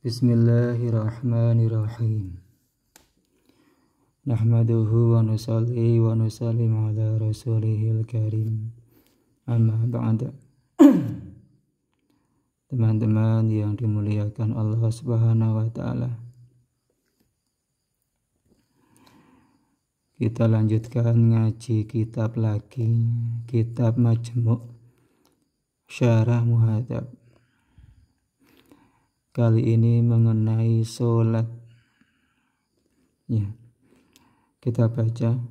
Bismillahirrahmanirrahim. Nahmaduhu wa nusalli wa nusallim ala rasulihil karim. Amma ba'da. Teman-teman yang dimuliakan Allah Subhanahu wa taala. Kita lanjutkan ngaji kitab lagi, kitab Majmu' Syarah Muhadzab. Kali ini mengenai sholat. Ya, kita baca.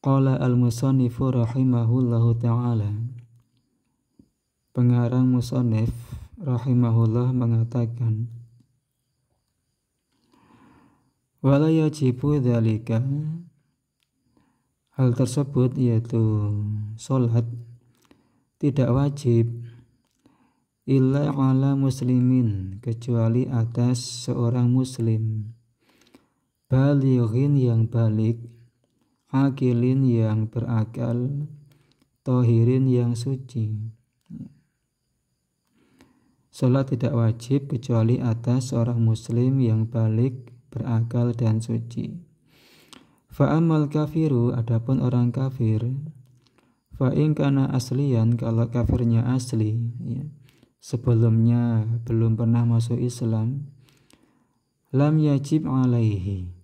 Qala al-musannifu rahimahullahu ta'ala. Pengarang musannif rahimahullah mengatakan, wala yajibu dzalika, hal tersebut yaitu sholat tidak wajib illa ala muslimin, kecuali atas seorang muslim, balighin yang balik, akilin yang berakal, tohirin yang suci. Salat tidak wajib kecuali atas seorang muslim yang balik, berakal dan suci. Fa'amal kafiru, adapun orang kafir, fa'in kana aslian, kalau kafirnya asli, ya, sebelumnya belum pernah masuk Islam, lam yajib alaihi,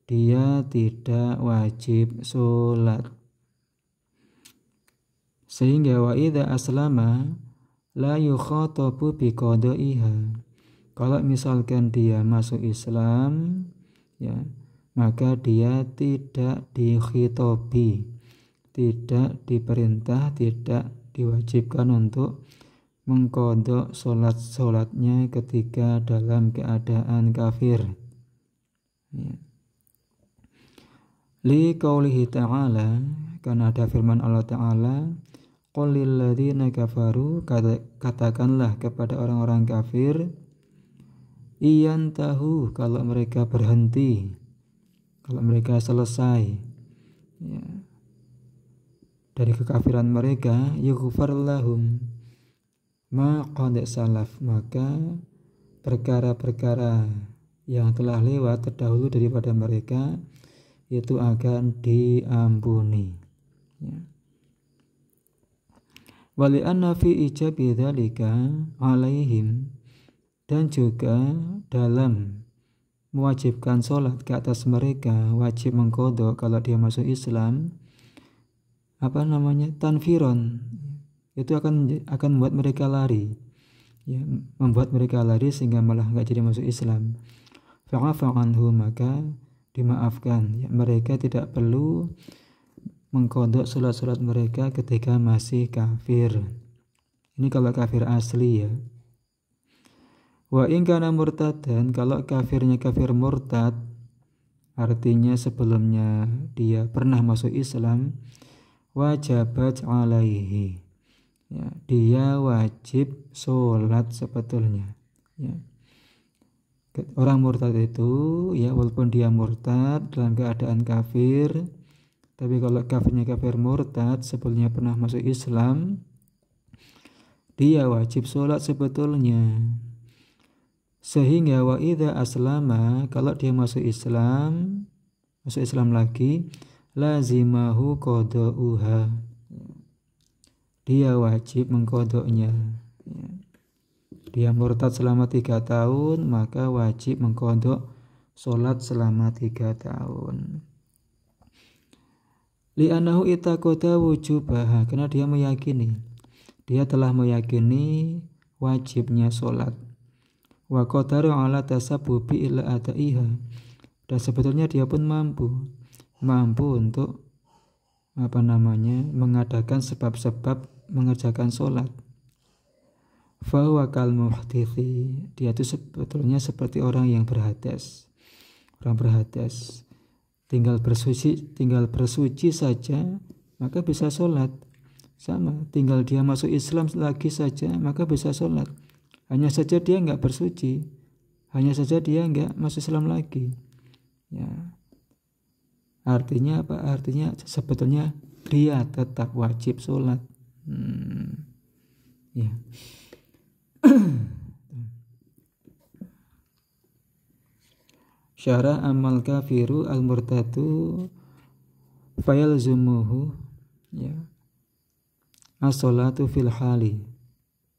dia tidak wajib sholat. Sehingga wa idza aslama la yukhatabu biqadaiha, kalau misalkan dia masuk Islam, ya, maka dia tidak dikhitobi, tidak diperintah, tidak diwajibkan untuk mengqadha sholatnya ketika dalam keadaan kafir. Ya. Li qaulihi ta'ala, karena ada firman Allah Ta'ala, qul lil ladzina kafaru, katakanlah kepada orang-orang kafir, iyantahu, kalau mereka berhenti, kalau mereka selesai, ya, dari kekafiran mereka, yughfar lahum ma qad salaf, maka perkara-perkara yang telah lewat terdahulu daripada mereka itu akan diampuni. Ya. Wali anna fi ijabi dzalika alaihim, dan juga dalam mewajibkan sholat ke atas mereka, wajib mengqadha kalau dia masuk Islam, tanfiron, itu akan membuat mereka lari, ya, membuat mereka lari sehingga malah nggak jadi masuk Islam. Fa'afa anhu, maka dimaafkan, ya, mereka tidak perlu mengqadha salat-salat mereka ketika masih kafir. Ini kalau kafir asli, ya. Wa in kana murtadan, kalau kafirnya kafir murtad, artinya sebelumnya dia pernah masuk Islam, wajabat alaihi, ya, dia wajib sholat sebetulnya, ya. Orang murtad itu, ya, walaupun dia murtad dalam keadaan kafir, tapi kalau kafirnya kafir murtad sebelumnya pernah masuk Islam, dia wajib sholat sebetulnya. Sehingga wa idza aslama, kalau dia masuk Islam lagi, lazimahu qada'uha, dia wajib mengqadanya. Ya. Dia murtad selama 3 tahun, maka wajib mengqadha sholat selama 3 tahun. Li'annahu itaqada wujubaha, karena dia telah meyakini wajibnya sholat. Wa qadara ala tasabbubi ila adaiha, dan sebetulnya dia pun mampu untuk mengadakan sebab-sebab mengerjakan sholat. Fahuwa kal muhdithi, dia itu sebetulnya seperti orang yang berhadas. Orang berhadas tinggal bersuci saja maka bisa sholat. Sama, tinggal dia masuk Islam lagi saja maka bisa sholat. Hanya saja dia nggak bersuci, hanya saja dia nggak masuk Islam lagi. Ya. Artinya apa? Artinya sebetulnya dia tetap wajib sholat. Ya. Syarah amal kafiru al murtadu fayalzumuhu ya as-salatu fil hali.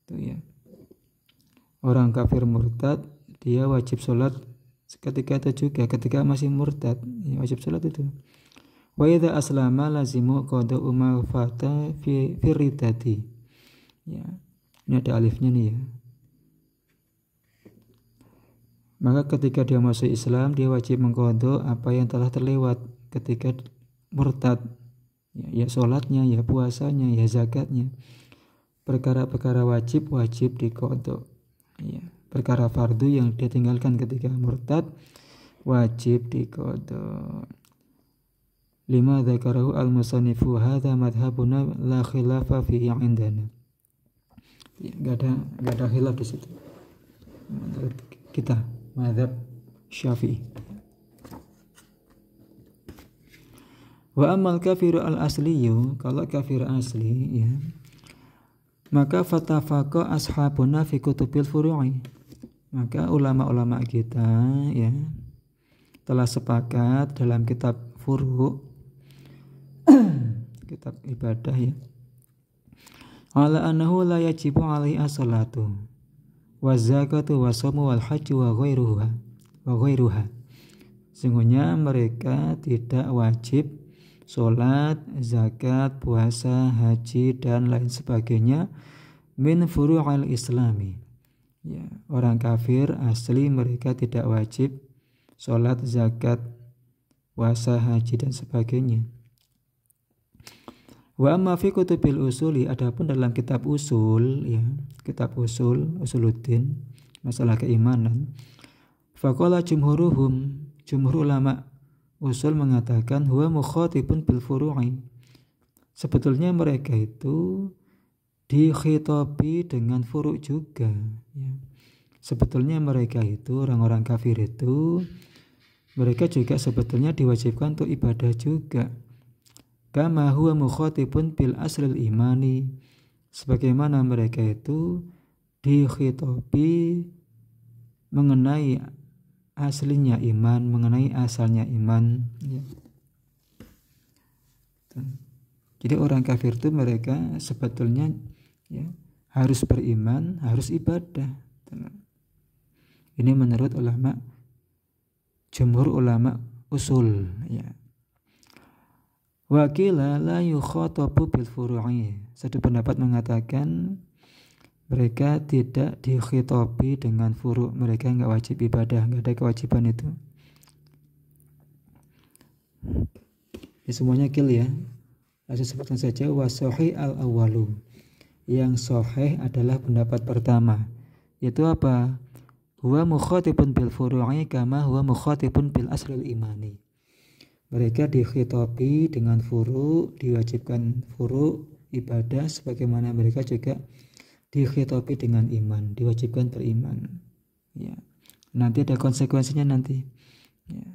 Itu ya. Orang kafir murtad dia wajib sholat ketika itu juga, ketika masih murtad ya, wajib sholat itu. Wa idza aslama lazimu qada'u ma fata fi ridati. Ya. Ini ada alifnya nih ya. Maka ketika dia masuk Islam, dia wajib mengqadha apa yang telah terlewat ketika murtad. Ya sholatnya, ya puasanya, ya zakatnya. Perkara-perkara wajib diqadha. Ya, perkara fardu yang dia tinggalkan ketika murtad wajib diqadha. Lima dzakarahu al-musannifu hadza madhhabuna la khilafa fihi 'indana. Ya, enggak ada khilaf di situ. Menurut kita mazhab Syafi'i. Wa amal kafiru al-asliyu, kalau kafir asli ya, maka fatafaqa ashabuna fi kutubil furu'i. Maka ulama-ulama kita ya telah sepakat dalam kitab furu' kitab ibadah ya, ala annahu la yajibu alaihi as-salatu wa zakatu wa shamu wal hajju wa ghairuha. Sesungguhnya mereka tidak wajib salat, zakat, puasa, haji dan lain sebagainya min furu'il islami. Ya, orang kafir asli mereka tidak wajib salat, zakat, puasa, haji dan sebagainya. Wa amma fi kutubil usuli, adapun dalam kitab usul ya, kitab usuluddin, masalah keimanan, faqala jumhur ulama usul mengatakan huwa mukhatibun bil furu'i. Sebetulnya mereka itu dikhitabi dengan furu' juga ya. Sebetulnya mereka itu orang-orang kafir itu mereka juga sebetulnya diwajibkan untuk ibadah juga. Kama huwa mukhatibun bil aslil imani, sebagaimana mereka itu dikhitabi mengenai aslinya iman, mengenai asalnya iman ya. Jadi orang kafir itu mereka sebetulnya ya, harus beriman, harus ibadah. Ini menurut jumhur ulama usul ya. Wakila la yukhatabu bil furu'i. Satu pendapat mengatakan mereka tidak dikhitabi dengan furu', mereka enggak wajib ibadah, enggak ada kewajiban itu. Ini semuanya kil ya. Langsung sebutkan saja wasahih al-awwalu. Yang sahih adalah pendapat pertama. Yaitu apa? Huwa mukhatibun bil furu'i kama huwa mukhatibun bil aslil imani. Mereka dikhitabi dengan furu', diwajibkan furu' ibadah sebagaimana mereka juga dikhitabi dengan iman, diwajibkan beriman. Ya. Nanti ada konsekuensinya nanti. Ya.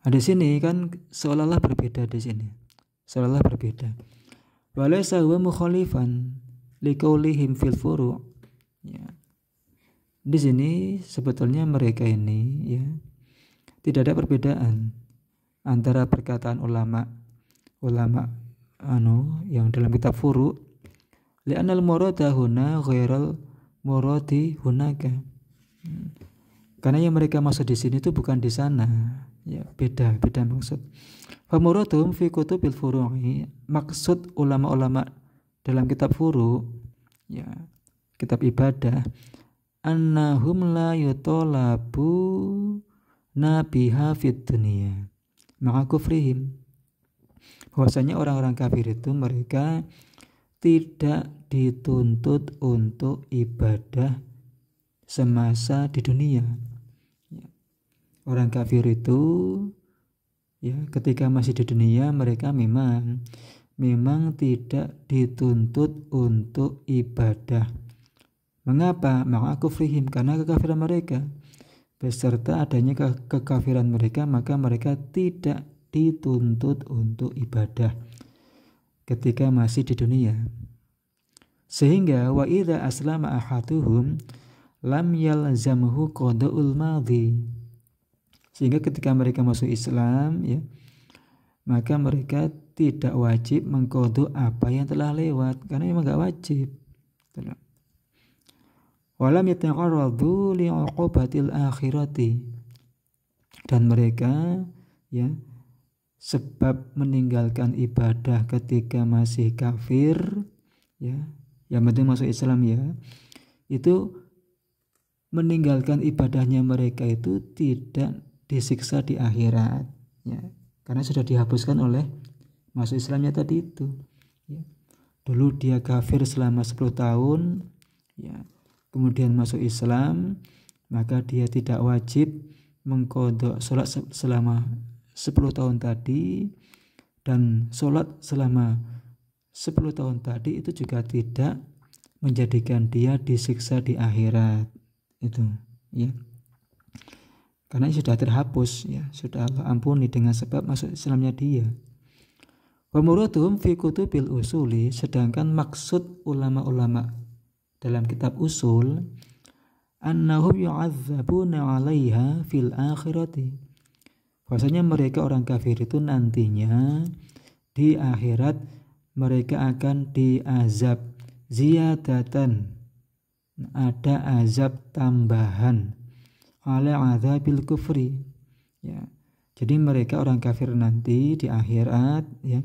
Nah, di sini kan seolah-olah berbeda di sini. Seolah-olah berbeda. Walaysa huwa mukhalifan liqaulihim fil furu'. Ya. Di sini sebetulnya mereka ini ya tidak ada perbedaan antara perkataan ulama yang dalam kitab furu', li'anal murada huna ghairal muradi hunaka. Karena yang mereka maksud di sini itu bukan di sana, ya beda maksud. Fa muradum fi kutubil furu'i, maksud ulama-ulama dalam kitab furu' ya, kitab ibadah, annahum la yutolabu nabiha fid dunya ma'a kufrihim. Bahwasanya orang-orang kafir itu mereka tidak dituntut untuk ibadah semasa di dunia. Orang kafir itu ya ketika masih di dunia mereka memang tidak dituntut untuk ibadah. Mengapa? Ma'a kufrihim, karena kekafiran mereka. Beserta adanya kekafiran mereka, maka mereka tidak dituntut untuk ibadah ketika masih di dunia. Sehingga wa idza aslama ahaduhum lam yalzamhu qada'ul madhi. Sehingga ketika mereka masuk Islam ya, maka mereka tidak wajib mengqadha apa yang telah lewat karena memang enggak wajib. Walam yata'arradu li'uqubatil akhirati, dan mereka ya sebab meninggalkan ibadah ketika masih kafir ya, yang penting masuk Islam ya, itu meninggalkan ibadahnya mereka itu tidak disiksa di akhirat ya, karena sudah dihapuskan oleh masuk Islamnya tadi itu ya. Dulu dia kafir selama 10 tahun ya, kemudian masuk Islam, maka dia tidak wajib mengqadha sholat selama 10 tahun tadi, dan sholat selama 10 tahun tadi itu juga tidak menjadikan dia disiksa di akhirat itu ya, karena sudah terhapus ya, sudah Allah ampuni dengan sebab masuk Islamnya dia. Wa muraduhum fi kutubil usuli, sedangkan maksud ulama-ulama dalam kitab usul, annahum yu'adzabuna 'alaiha fil akhirati, bahwasanya mereka orang kafir itu nantinya di akhirat mereka akan diazab ziyadatan, ada azab tambahan, ala azabil kufri ya. Jadi mereka orang kafir nanti di akhirat ya,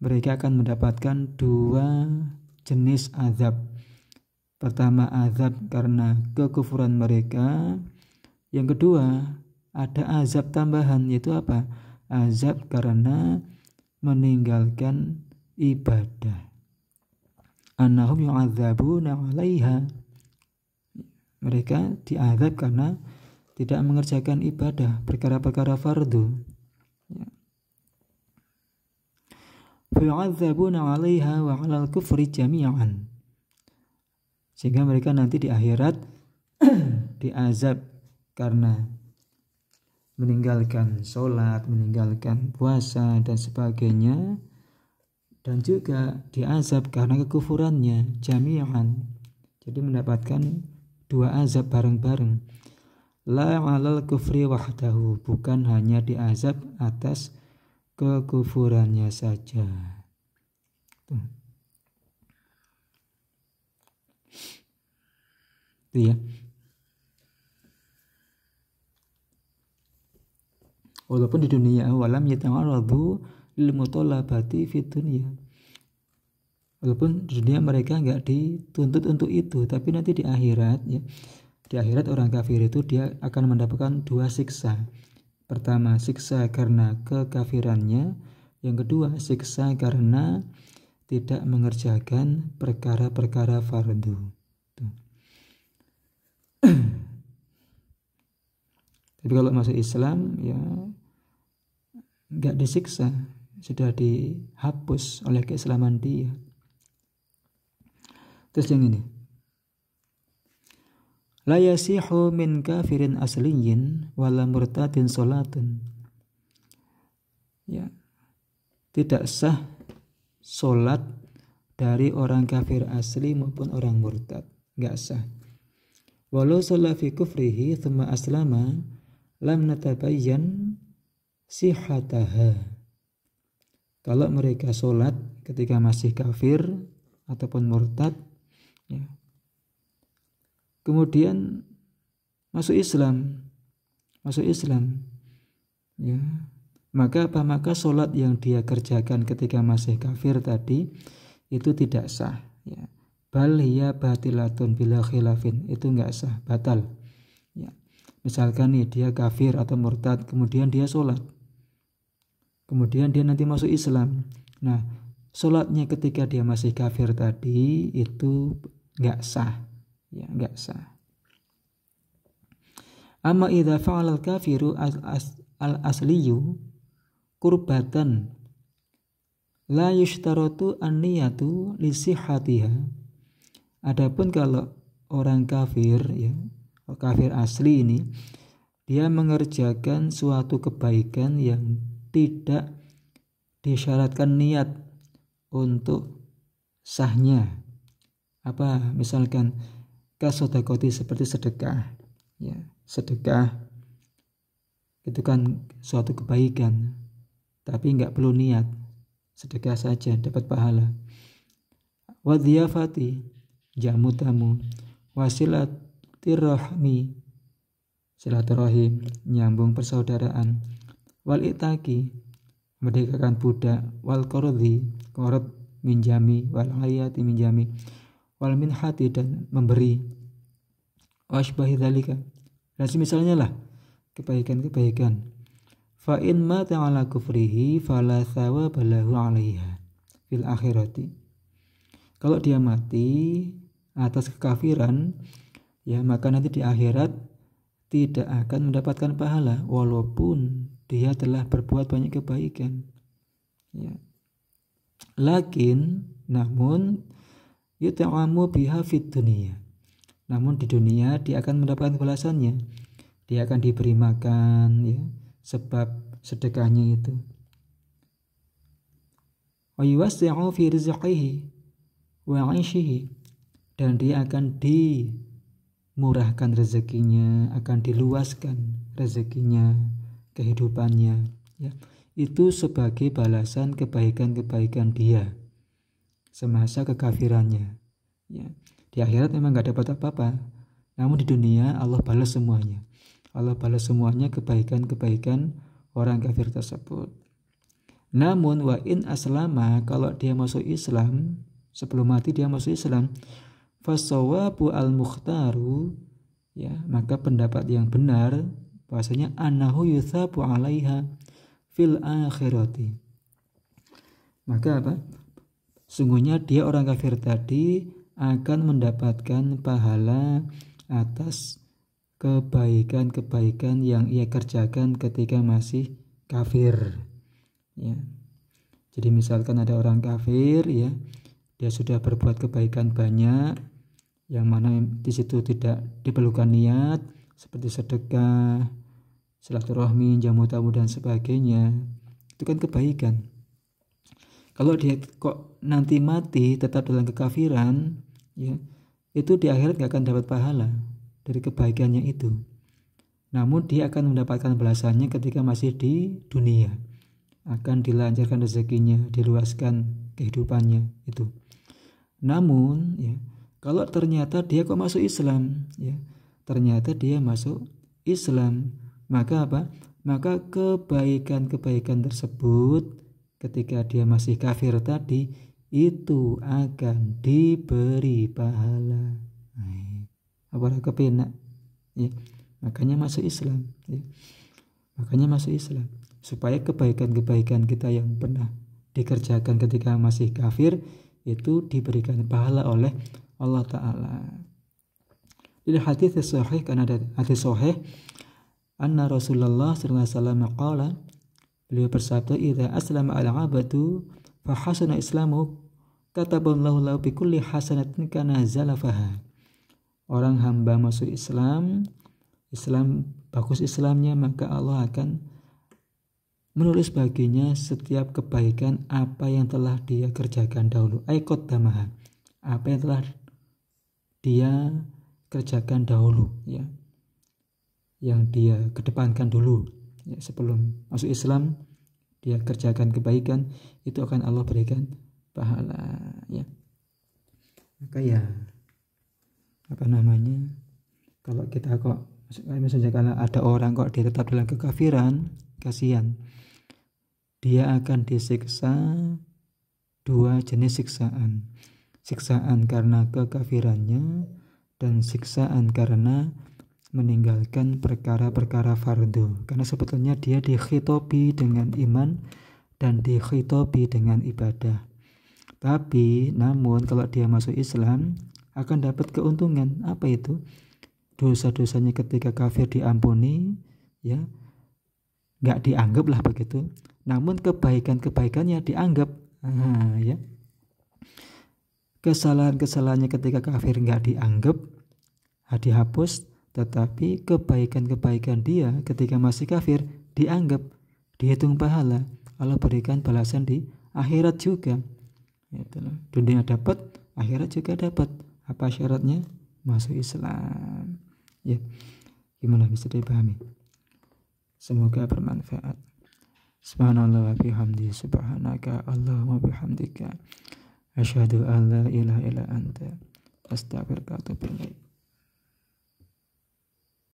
mereka akan mendapatkan 2 jenis azab. Pertama azab karena kekufuran mereka, yang kedua ada azab tambahan, yaitu apa? Azab karena meninggalkan ibadah. Annahum yu'adzabuna 'alaiha, mereka diazab karena tidak mengerjakan ibadah, perkara-perkara fardu ya. Fayu'adzabuna 'alaiha wa 'alal kufri jami'an, sehingga mereka nanti di akhirat diazab karena meninggalkan sholat, meninggalkan puasa dan sebagainya, dan juga diazab karena kekufurannya jami'an. Jadi mendapatkan 2 azab bareng-bareng. La 'alal kufri wahdahu, bukan hanya diazab atas kekufurannya saja. Itu ya. Walaupun di dunia walam yata'arradu lil mutalabati fid dunya, walaupun di dunia mereka enggak dituntut untuk itu, tapi nanti di akhirat ya, di akhirat orang kafir itu dia akan mendapatkan 2 siksa. Pertama siksa karena kekafirannya, yang kedua siksa karena tidak mengerjakan perkara-perkara fardu. Tapi kalau masuk Islam ya enggak disiksa, sudah dihapus oleh keislaman dia. Terus yang ini, la yasihu min kafirin asliyin wala murtadin salatun ya, tidak sah solat dari orang kafir asli maupun orang murtad, enggak sah. Walau shalla fi kufrihi thumma aslama lam natabayyan sihhataha, kalau mereka solat ketika masih kafir ataupun murtad ya, kemudian masuk Islam ya, maka sholat yang dia kerjakan ketika masih kafir tadi itu tidak sah ya. Bal hiya batilatun bila khilafin, itu enggak sah, batal ya. Misalkan nih dia kafir atau murtad, kemudian dia sholat, kemudian dia nanti masuk Islam, nah sholatnya ketika dia masih kafir tadi itu enggak sah ya, enggak sah. Amma idza fa'ala al-kafiru al-asliyu qurbatan la yushtaratu an-niyatu li sihhatiha, adapun kalau orang kafir ya, kafir asli ini dia mengerjakan suatu kebaikan yang tidak disyaratkan niat untuk sahnya. Apa misalkan kasodakoti seperti sedekah. Ya, sedekah itu kan suatu kebaikan, tapi nggak perlu niat, sedekah saja dapat pahala. Wadhiyafati, jamu tamu, wasilatirrahmi, silaturahim, nyambung persaudaraan, wal itaki, merdekakan budak, wal qardhi, qard minjami, wal hayati minjami, wal minhati dan memberi, wasbahi dzalika, dan semisalnya lah kebaikan-kebaikan. Fa in mata ala kufrihi fala thawaba lahu 'alaiha fil akhirati. Kalau dia mati atas kekafiran, ya maka nanti di akhirat tidak akan mendapatkan pahala walaupun dia telah berbuat banyak kebaikan. Ya. Namun yut'amu biha fid dunya. Namun di dunia dia akan mendapatkan balasannya. Dia akan diberi makan, ya, sebab sedekahnya itu. Wa yuwasi'u fi rizqihi wa 'aishihi, dan dia akan dimurahkan rezekinya, akan diluaskan rezekinya, kehidupannya, ya. Itu sebagai balasan kebaikan-kebaikan dia semasa kekafirannya, ya. Di akhirat memang gak dapat apa-apa, namun di dunia Allah balas semuanya. Allah balas semuanya kebaikan-kebaikan orang kafir tersebut. Namun wa in aslama, kalau dia masuk Islam, sebelum mati dia masuk Islam, fasawabu al-mukhtaru, ya, maka pendapat yang benar bahwasanya annahu yuthabu 'alaiha fil akhirati. Maka apa? Sungguhnya dia orang kafir tadi akan mendapatkan pahala atas kebaikan-kebaikan yang ia kerjakan ketika masih kafir, ya. Jadi misalkan ada orang kafir, ya, dia sudah berbuat kebaikan banyak yang mana di situ tidak diperlukan niat, seperti sedekah, silaturahmi, jamu tamu dan sebagainya. Itu kan kebaikan. Kalau dia kok nanti mati tetap dalam kekafiran, ya, itu di akhirat gak akan dapat pahala dari kebaikannya itu. Namun dia akan mendapatkan balasannya ketika masih di dunia. Akan dilancarkan rezekinya, diluaskan kehidupannya itu. Namun, ya, kalau ternyata dia kok masuk Islam, ya, ternyata dia masuk Islam, maka apa? Maka kebaikan-kebaikan tersebut ketika dia masih kafir tadi itu akan diberi pahala. Apakah kepenak, ya, makanya masuk Islam, ya. Makanya masuk Islam supaya kebaikan-kebaikan kita yang pernah dikerjakan ketika masih kafir itu diberikan pahala oleh Allah Ta'ala. Di hadits sahih, karena ada hadis sahih, anna Rasulullah sallallahu alaihi wasallam qala, beliau bersabda, idza aslama al-'abdu fa hasuna islamu kataballahu lahu bi kulli hasanatin kana zalafaha. Orang hamba masuk Islam bagus Islamnya, maka Allah akan menulis baginya setiap kebaikan apa yang telah dia kerjakan dahulu. Aikot damaha, apa yang telah dia kerjakan dahulu, ya, yang dia kedepankan dulu, ya, sebelum masuk Islam dia kerjakan kebaikan, itu akan Allah berikan pahala, ya. Maka ya kalau kita kok misalnya kalau ada orang kok dia tetap dalam kekafiran, kasihan, dia akan disiksa dua jenis siksaan karena kekafirannya dan siksaan karena meninggalkan perkara-perkara fardu. Karena sebetulnya dia dikhitobi dengan iman dan dikhitobi dengan ibadah. Tapi namun kalau dia masuk Islam akan dapat keuntungan. Apa itu? Dosa-dosanya ketika kafir diampuni, ya, nggak dianggap lah begitu. Namun kebaikan-kebaikannya dianggap, ya. Kesalahan-kesalahannya ketika kafir nggak dianggap, dihapus, tetapi kebaikan-kebaikan dia ketika masih kafir dianggap, dihitung pahala. Allah berikan balasan di akhirat juga. Dunia dapat, akhirat juga dapat. Apa syaratnya? masuk Islam. Ya, gimana bisa dipahami? Semoga bermanfaat. Subhanallah wa bihamdi, subhanaka Allahumma bihamdika, asyhadu an la ilaha illa anta, astaghfiruka wa atubu ilaik.